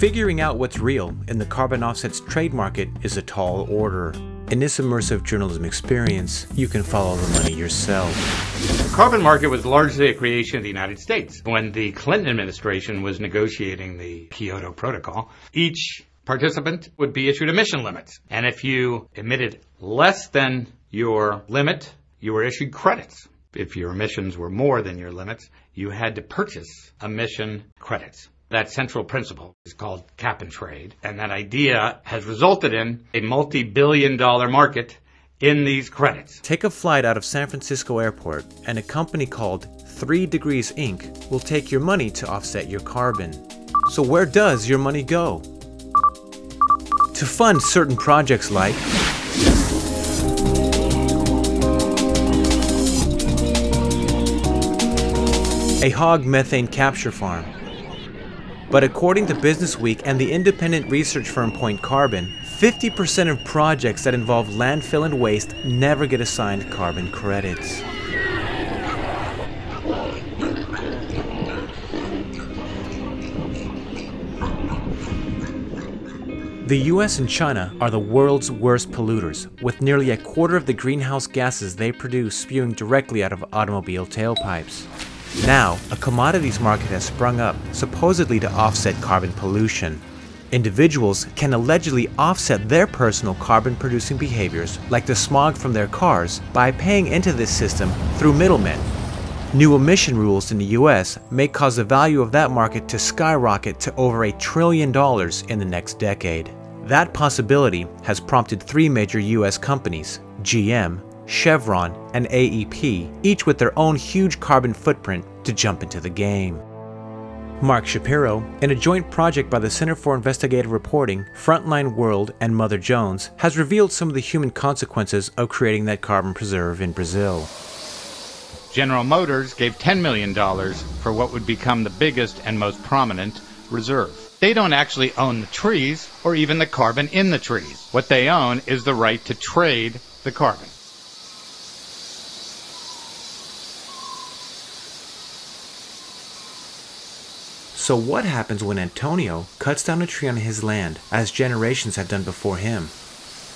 Figuring out what's real in the carbon offsets trade market is a tall order. In this immersive journalism experience, you can follow the money yourself. The carbon market was largely a creation of the United States. When the Clinton administration was negotiating the Kyoto Protocol, each participant would be issued emission limits. And if you emitted less than your limit, you were issued credits. If your emissions were more than your limits, you had to purchase emission credits. That central principle is called cap and trade, and that idea has resulted in a multi-billion-dollar market in these credits. Take a flight out of San Francisco Airport, and a company called 3 Degrees Inc. will take your money to offset your carbon. So where does your money go? To fund certain projects like a hog methane capture farm. But according to Businessweek and the independent research firm Point Carbon, 50% of projects that involve landfill and waste never get assigned carbon credits. The US and China are the world's worst polluters, with nearly a quarter of the greenhouse gases they produce spewing directly out of automobile tailpipes. Now, a commodities market has sprung up, supposedly to offset carbon pollution. Individuals can allegedly offset their personal carbon-producing behaviors, like the smog from their cars, by paying into this system through middlemen. New emission rules in the US may cause the value of that market to skyrocket to over $1 trillion in the next decade. That possibility has prompted 3 major US companies, GM, Chevron, and AEP, each with their own huge carbon footprint, to jump into the game. Mark Shapiro, in a joint project by the Center for Investigative Reporting, Frontline World, and Mother Jones, has revealed some of the human consequences of creating that carbon preserve in Brazil. General Motors gave $10 million for what would become the biggest and most prominent reserve. They don't actually own the trees or even the carbon in the trees. What they own is the right to trade the carbon. So what happens when Antonio cuts down a tree on his land, as generations have done before him?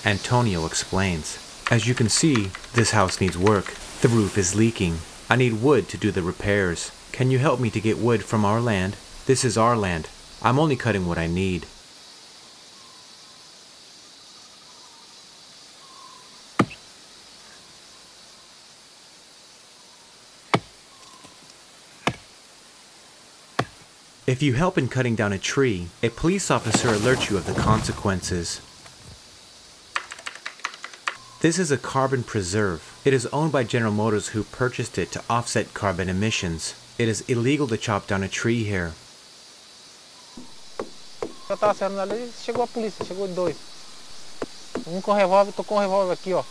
Antonio explains. As you can see, this house needs work. The roof is leaking. I need wood to do the repairs. Can you help me to get wood from our land? This is our land. I'm only cutting what I need. If you help in cutting down a tree, a police officer alerts you of the consequences. This is a carbon preserve. It is owned by General Motors, who purchased it to offset carbon emissions. It is illegal to chop down a tree here. Eu estava saindo dali, chegou a polícia, chegou 2. Um com revólver, tô com o revólver aqui, ó.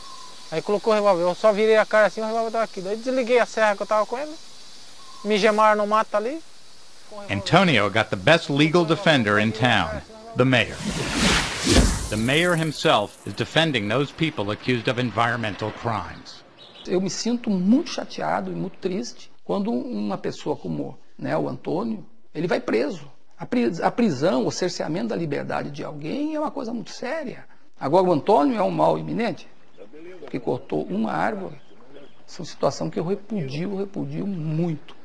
Aí colocou o revólver, eu só virei a cara assim, o revólver estava aqui. Daí desliguei a serra que eu estava com ele, me gemaram no mato ali. Antonio got the best legal defender in town, the mayor. The mayor himself is defending those people accused of environmental crimes. Eu me sinto muito chateado e muito triste quando uma pessoa como, o Antônio, ele vai preso. A prisão, o cerceamento da liberdade de alguém é uma coisa muito séria. Agora, o Antônio é um mal iminente, que cortou uma árvore. Essa é uma situação que eu repudio muito.